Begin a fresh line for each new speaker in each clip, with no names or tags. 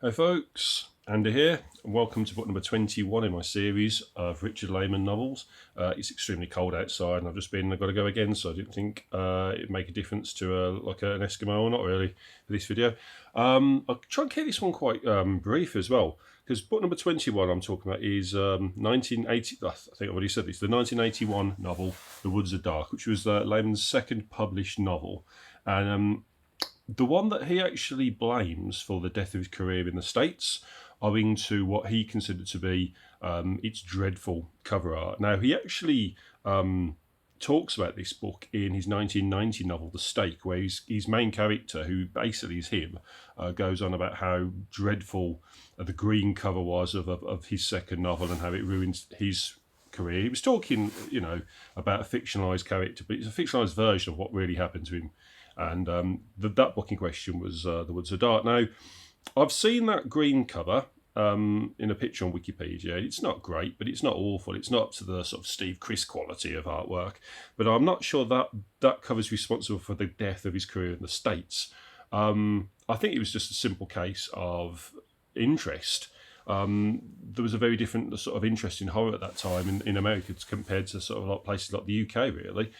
Hi folks, Andy here, and welcome to book number 21 in my series of Richard Lehmann novels. It's extremely cold outside and I've got to go again, so I didn't think it'd make a difference to an Eskimo, or not really, for this video. I'll try and keep this one quite brief as well, because book number 21 I'm talking about is 1980, I think I've already said this, the 1981 novel The Woods Are Dark, which was Lehmann's second published novel. And the one that he actually blames for the death of his career in the States, owing to what he considered to be its dreadful cover art. Now, he actually talks about this book in his 1990 novel, The Stake, where his main character, who basically is him, goes on about how dreadful the green cover was of his second novel and how it ruins his career. He was talking, about a fictionalised character, but it's a fictionalised version of what really happened to him. And that book in question was The Woods Are Dark. Now, I've seen that green cover in a picture on Wikipedia. It's not great, but it's not awful. It's not up to the sort of Steve Chris quality of artwork. But I'm not sure that cover's responsible for the death of his career in the States. I think it was just a simple case of interest. There was a very different sort of interest in horror at that time in America compared to sort of like places like the UK, really.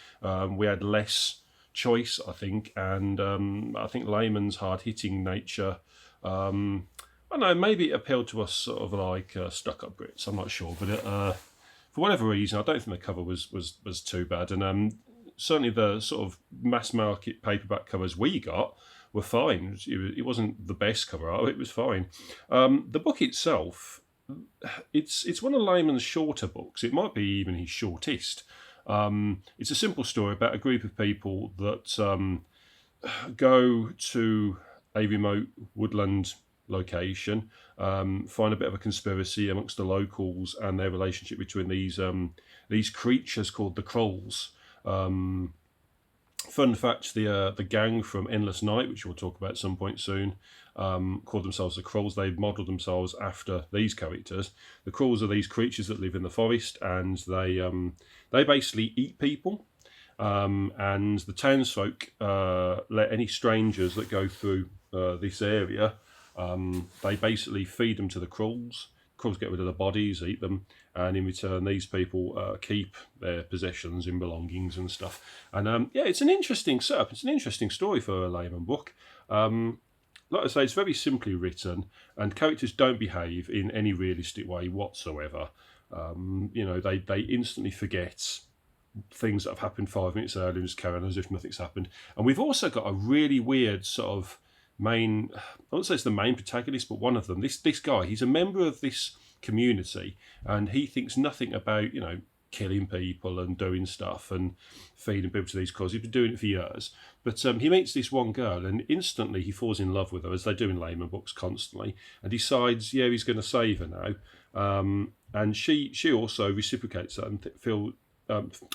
We had less choice, I think, and I think Lehmann's hard-hitting nature, I don't know, maybe it appealed to us sort of like stuck-up Brits, I'm not sure, but for whatever reason, I don't think the cover was too bad, and certainly the sort of mass-market paperback covers we got were fine. It wasn't the best cover art, it was fine. The book itself, it's one of Lehmann's shorter books. It might be even his shortest. It's a simple story about a group of people that go to a remote woodland location, find a bit of a conspiracy amongst the locals and their relationship between these creatures called the Krolls. Fun fact, the gang from Endless Night, which we'll talk about at some point soon, called themselves the Krolls. They've modelled themselves after these characters. The Krolls are these creatures that live in the forest, and they basically eat people. And the townsfolk let any strangers that go through this area, they basically feed them to the Krolls. Krolls get rid of the bodies, eat them, and in return these people keep their possessions and belongings and stuff. And it's an interesting setup. It's an interesting story for a Lehmann book. Like I say, it's very simply written, and characters don't behave in any realistic way whatsoever. They instantly forget things that have happened 5 minutes earlier and just carry on as if nothing's happened. And we've also got a really weird sort of I won't say it's the main protagonist, but one of them. This guy, he's a member of this community, and he thinks nothing about, killing people and doing stuff and feeding people to these causes. He's been doing it for years. But he meets this one girl, and instantly he falls in love with her, as they do in Lehmann books constantly, and decides, he's going to save her now. And she also reciprocates that and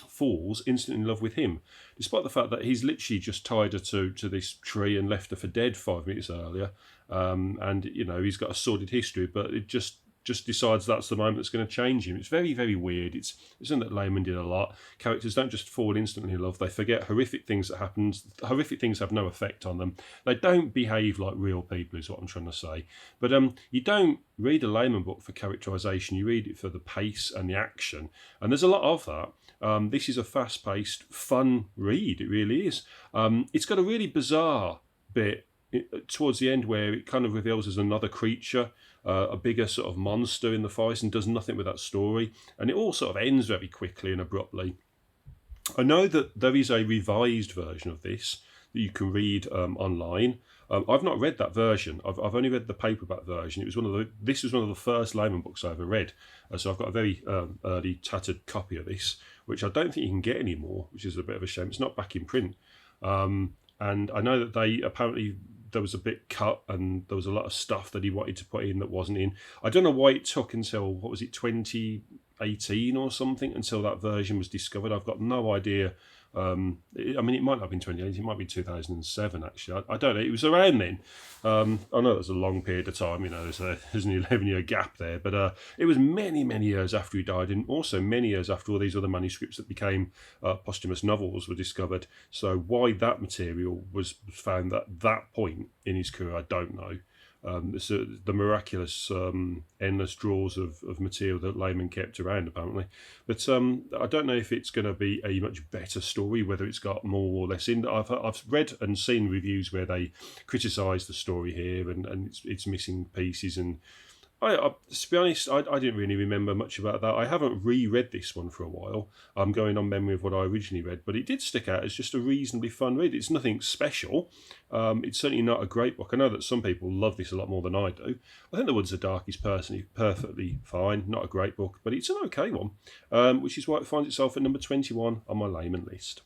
falls instantly in love with him, despite the fact that he's literally just tied her to this tree and left her for dead 5 minutes earlier. And he's got a sordid history, but it just decides that's the moment that's going to change him. It's very, very weird. It's something that Lehmann did a lot. Characters don't just fall instantly in love. They forget horrific things that happened. Horrific things have no effect on them. They don't behave like real people, is what I'm trying to say. But you don't read a Lehmann book for characterisation. You read it for the pace and the action. And there's a lot of that. This is a fast-paced, fun read. It really is. It's got a really bizarre bit towards the end where it kind of reveals there's another creature, a bigger sort of monster in the forest, and does nothing with that story. And it all sort of ends very quickly and abruptly. I know that there is a revised version of this that you can read online. I've not read that version. I've only read the paperback version. This was one of the first Lehmann books I ever read. So I've got a very early tattered copy of this, which I don't think you can get anymore, which is a bit of a shame. It's not back in print. And I know that there was a bit cut and there was a lot of stuff that he wanted to put in that wasn't in. I don't know why it took until, 2018 or something, until that version was discovered. I've got no idea. It might not have been 2018, it might be 2007 actually. I don't know. It was around then. I know there's a long period of time, there's an 11-year gap there, but it was many, many years after he died, and also many years after all these other manuscripts that became posthumous novels were discovered. So why that material was found at that point in his career, I don't know. the miraculous endless drawers of material that Layman kept around, apparently. But I don't know if it's going to be a much better story, whether it's got more or less in. I've read and seen reviews where they criticise the story here, and it's missing pieces. And to be honest, I didn't really remember much about that. I haven't reread this one for a while. I'm going on memory of what I originally read, but it did stick out as just a reasonably fun read. It's nothing special. It's certainly not a great book. I know that some people love this a lot more than I do. I think The Woods of Dark is personally perfectly fine. Not a great book, but it's an okay one, which is why it finds itself at number 21 on my Layman list.